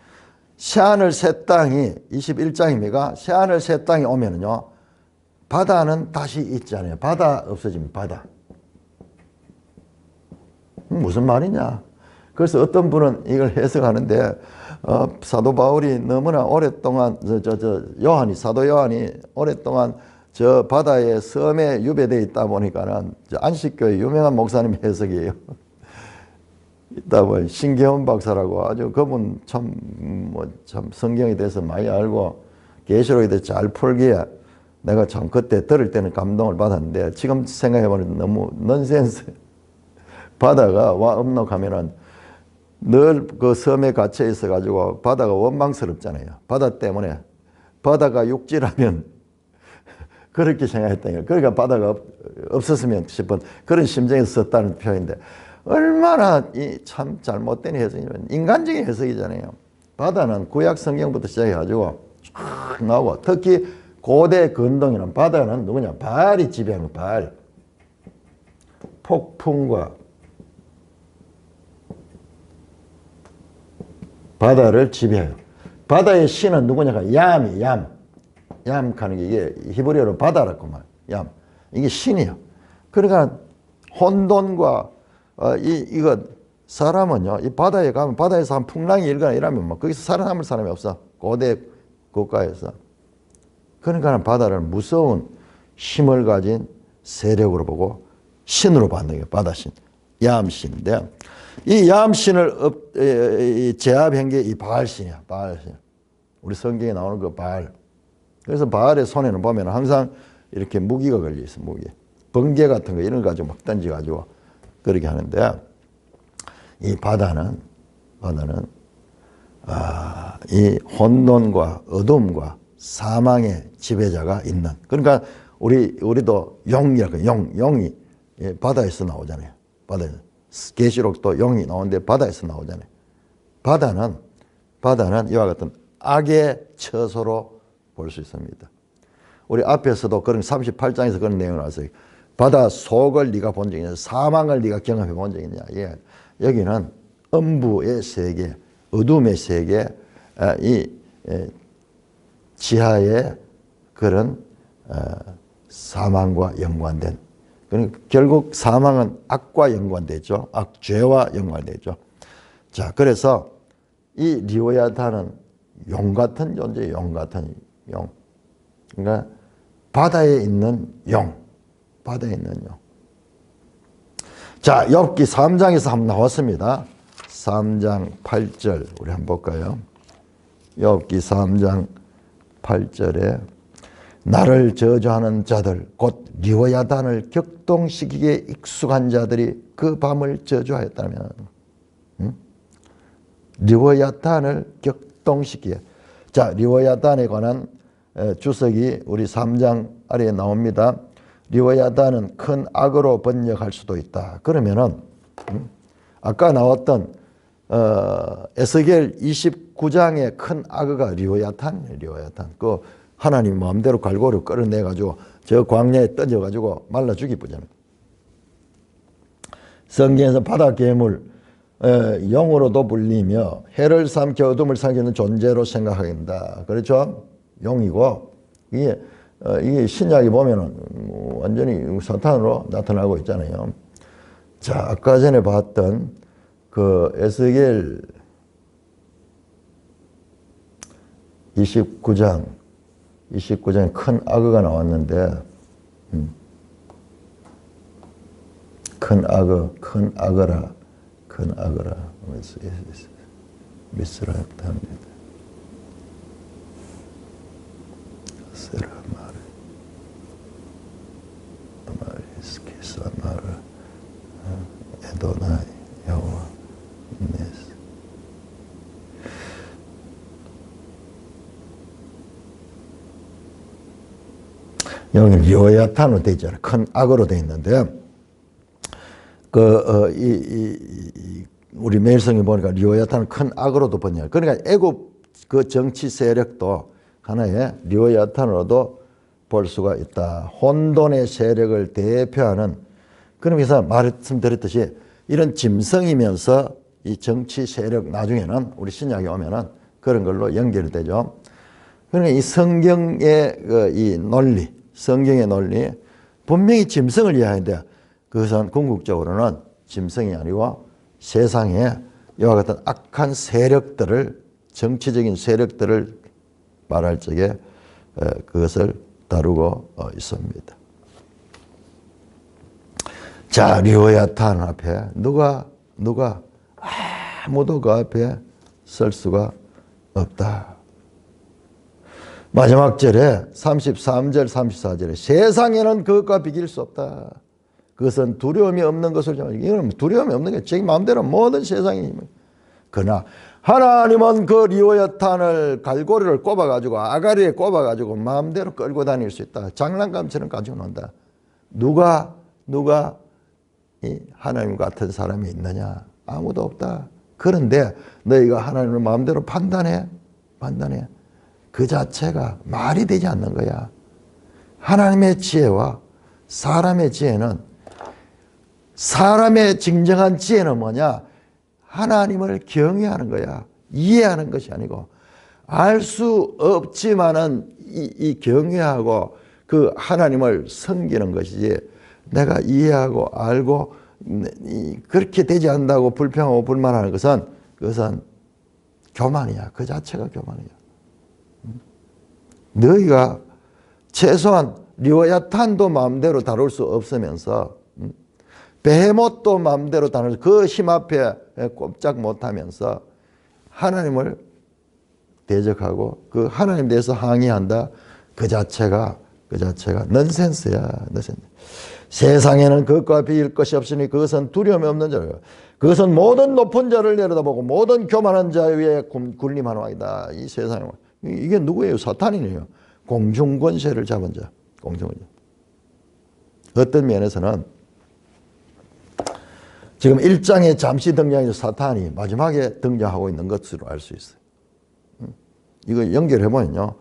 새하늘 새 땅이 21장입니까? 새하늘 새 땅이 오면은요 바다는 다시 있잖아요. 바다 없어집니다. 바다. 무슨 말이냐? 그래서 어떤 분은 이걸 해석하는데 사도 바울이 너무나 오랫동안 사도 요한이 오랫동안 저 바다의 섬에 유배되어 있다 보니까는 안식교회 유명한 목사님 해석이에요. 있다 보니 신계원 박사라고 아주 그분 참 성경에 대해서 많이 알고 계시록에 대해서 잘 풀기에 내가 참 그때 들을 때는 감동을 받았는데 지금 생각해보면 너무 넌센스. 바다가 와 업록하면은 늘 그 섬에 갇혀 있어 가지고 바다가 원망스럽잖아요. 바다 때문에 바다가 육지라면 그렇게 생각했다니까. 그러니까 바다가 없었으면 싶은 그런 심정에서 썼다는 표현인데 얼마나 참 잘못된 해석이냐면 인간적인 해석이잖아요. 바다는 구약 성경부터 시작해가지고 쫙 나오고 특히 고대 근동에는 바다는 누구냐? 바알이 지배하는 바알. 폭풍과 바다를 지배해요. 바다의 신은 누구냐가 얌이 얌. 얌하는 게 이게 히브리어로 바다라고 말. 얌. 이게 신이에요. 그러니까 혼돈과 이거 사람은요 이 바다에 가면 바다에서 한 풍랑이 일거나 이러면 뭐 거기서 살아남을 사람이 없어. 고대 국가에서. 그러니까 바다를 무서운 힘을 가진 세력으로 보고 신으로 받는 게 바다신, 야암신인데 이 야암신을 제압한 게 이 바알신이야. 바알신. 우리 성경에 나오는 그 바알. 그래서 바알의 손에는 보면 항상 이렇게 무기가 걸려 있어. 무기. 번개 같은 거 이런 거 가지고 막 던져가지고 그렇게 하는데 이 바다는 이 혼돈과 어둠과 사망의 지배자가 있는. 그러니까 우리도 용이라고 용이 바다에서 나오잖아요. 바다에서 계시록도 용이 나오는데 바다에서 나오잖아요. 바다는 이와 같은 악의 처소로 볼 수 있습니다. 우리 앞에서도 그런 38장에서 그런 내용을 나왔어요. 바다 속을 네가 본 적이 있냐? 사망을 네가 경험해 본 적이 있냐? 예. 여기는 음부의 세계, 어둠의 세계, 이 지하의 그런 사망과 연관된. 그러니까 결국 사망은 악과 연관되죠. 죄와 연관되죠. 자, 그래서 이 리오야탄은 용 같은 존재예요. 용 같은 용. 그러니까 바다에 있는 용. 바다에 있는 용. 자, 욥기 3장에서 한번 나왔습니다. 3장 8절 우리 한번 볼까요? 욥기 3장 8절에 나를 저주하는 자들 곧 리오야단을 격동시키기에 익숙한 자들이 그 밤을 저주하였다면 리오야단을 격동시키기에. 자, 리오야단에 관한 주석이 우리 3장 아래에 나옵니다. 리오야단은 큰 악으로 번역할 수도 있다. 그러면은 아까 나왔던 에스겔 29장의 큰 악어가 리오야탄. 그 하나님 마음대로 갈고리 끌어내가지고 저 광야에 던져가지고 말라 죽이쁘잖아요. 성경에서 바다 괴물 용으로도 불리며 해를 삼켜 어둠을 삼키는 존재로 생각한다. 그렇죠? 용이고 이게 신약에 보면은 완전히 사탄으로 나타나고 있잖아요. 자, 아까 전에 봤던 그 에스겔 29장에 큰 악어가 나왔는데, 큰 악어라. 미스라 합니다. 세라마르, 마리스키사마르, 에도나이, 여호와, 네스. 여기 리오야탄으로 되어 있잖아요. 큰 악어로 되어 있는데, 우리 매일성에 보니까 리오야탄은 큰 악어로도 번역. 그러니까 애굽 그 정치 세력도 하나의 리오야탄으로도 볼 수가 있다. 혼돈의 세력을 대표하는, 그러면서 말씀드렸듯이 이런 짐승이면서 이 정치 세력 나중에는 우리 신약에 오면은 그런 걸로 연결되죠. 그러니까 이 성경의 이 논리, 성경의 논리, 분명히 짐승을 이해하는데 그것은 궁극적으로는 짐승이 아니고 세상에 이와 같은 악한 세력들을, 정치적인 세력들을 말할 적에 그것을 다루고 있습니다. 자, 리오야탄 앞에 누가 아무도 그 앞에 설 수가 없다. 마지막 절에 33절 34절에 세상에는 그것과 비길 수 없다. 그것은 두려움이 없는 것을 정하지. 이건 두려움이 없는 게 자기 마음대로 모든 세상이. 그러나 하나님은 그 리오야탄을 갈고리를 꼽아가지고 아가리에 꼽아가지고 마음대로 끌고 다닐 수 있다. 장난감처럼 가지고 논다. 누가 이 하나님 같은 사람이 있느냐? 아무도 없다. 그런데 너희가 하나님을 마음대로 판단해. 그 자체가 말이 되지 않는 거야. 하나님의 지혜와 사람의 지혜는, 사람의 진정한 지혜는 뭐냐? 하나님을 경외하는 거야. 이해하는 것이 아니고, 알 수 없지만은 이 경외하고 그 하나님을 섬기는 것이지, 내가 이해하고 알고 그렇게 되지 않는다고 불평하고 불만하는 것은 그것은 교만이야. 그 자체가 교만이야. 너희가 최소한 리오야탄도 마음대로 다룰 수 없으면서, 베헤못도 마음대로 다룰 그 힘 앞에 꼼짝 못하면서 하나님을 대적하고 그 하나님 대해서 항의한다. 그 자체가 넌센스야. 넌센스. 세상에는 그것과 비길 것이 없으니 그것은 두려움이 없는 자요. 그것은 모든 높은 자를 내려다보고 모든 교만한 자 위에 군림하는 왕이다. 이 세상에 이게 누구예요? 사탄이네요. 공중권세를 잡은 자. 공중권세. 어떤 면에서는 지금 1장에 잠시 등장해서 사탄이 마지막에 등장하고 있는 것으로 알 수 있어요. 이거 연결해보면요.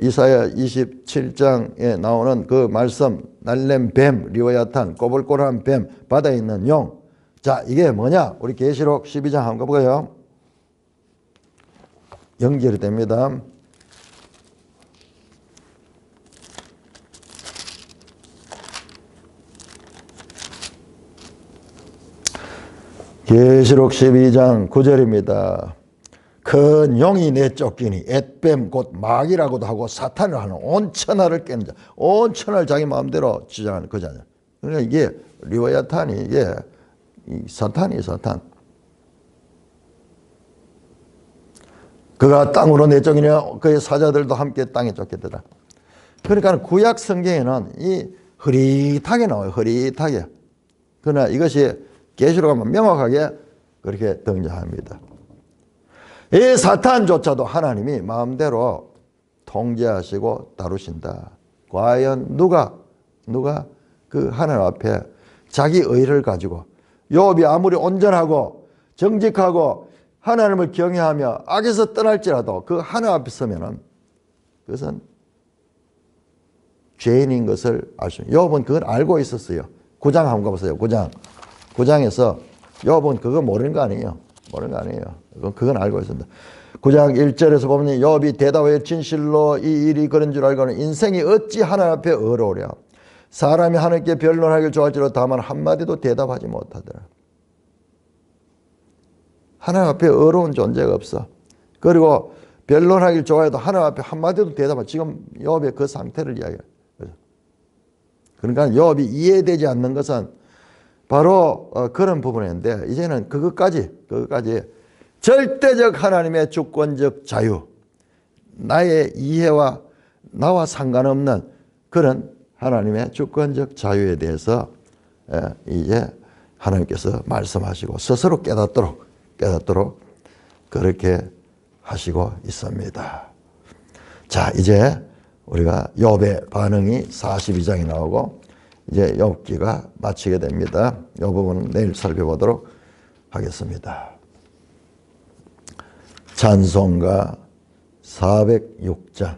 이사야 27장에 나오는 그 말씀, 날렘 뱀, 리오야탄, 꼬불꼬불한 뱀, 바다에 있는 용. 자, 이게 뭐냐? 우리 계시록 12장 한번 가볼까요? 연결이 됩니다. 계시록 12장 9절입니다. 큰 용이 내쫓기니 앳뱀 곧 마귀라고도 하고 사탄을 하는 온 천하를 깨는 자. 온 천하를 자기 마음대로 주장하는 그 자냐. 그러니까 이게 리오야탄이 이게 사탄이에요. 사탄. 그가 땅으로 내쫓기니 그의 사자들도 함께 땅에 쫓겠더라. 그러니까 구약 성경에는 이 흐릿하게 나와요. 흐릿하게. 그러나 이것이 계시록하면 명확하게 그렇게 등장합니다. 이 사탄조차도 하나님이 마음대로 통제하시고 다루신다. 과연 누가 그 하나님 앞에 자기 의를 가지고 욥이 아무리 온전하고 정직하고 하나님을 경외하며 악에서 떠날지라도 그 하나님 앞에 서면은 그것은 죄인인 것을 알 수 있어요. 욥은 그걸 알고 있었어요. 9장 한번 가보세요. 9장에서 욥은 그거 모르는 거 아니에요. 모르는 거 아니에요. 그건 알고 있습니다. 9장 1절에서 보면 욥이 대답하여 진실로 이 일이 그런 줄 알고는 인생이 어찌 하나님 앞에 어려우랴. 사람이 하나님께 변론하기를 좋아할지라도 다만 한마디도 대답하지 못하더라. 하나님 앞에 어려운 존재가 없어. 그리고 변론하기를 좋아해도 하나님 앞에 한마디도 대답하지. 지금 욥의 그 상태를 이야기해요. 그러니까 욥이 이해되지 않는 것은 바로 그런 부분인데 이제는 그것까지 절대적 하나님의 주권적 자유, 나의 이해와 나와 상관없는 그런 하나님의 주권적 자유에 대해서 이제 하나님께서 말씀하시고 스스로 깨닫도록 그렇게 하시고 있습니다. 자, 이제 우리가 욥의 반응이 42장이 나오고 이제 욥기가 마치게 됩니다. 이 부분은 내일 살펴보도록 하겠습니다. 찬송가 406장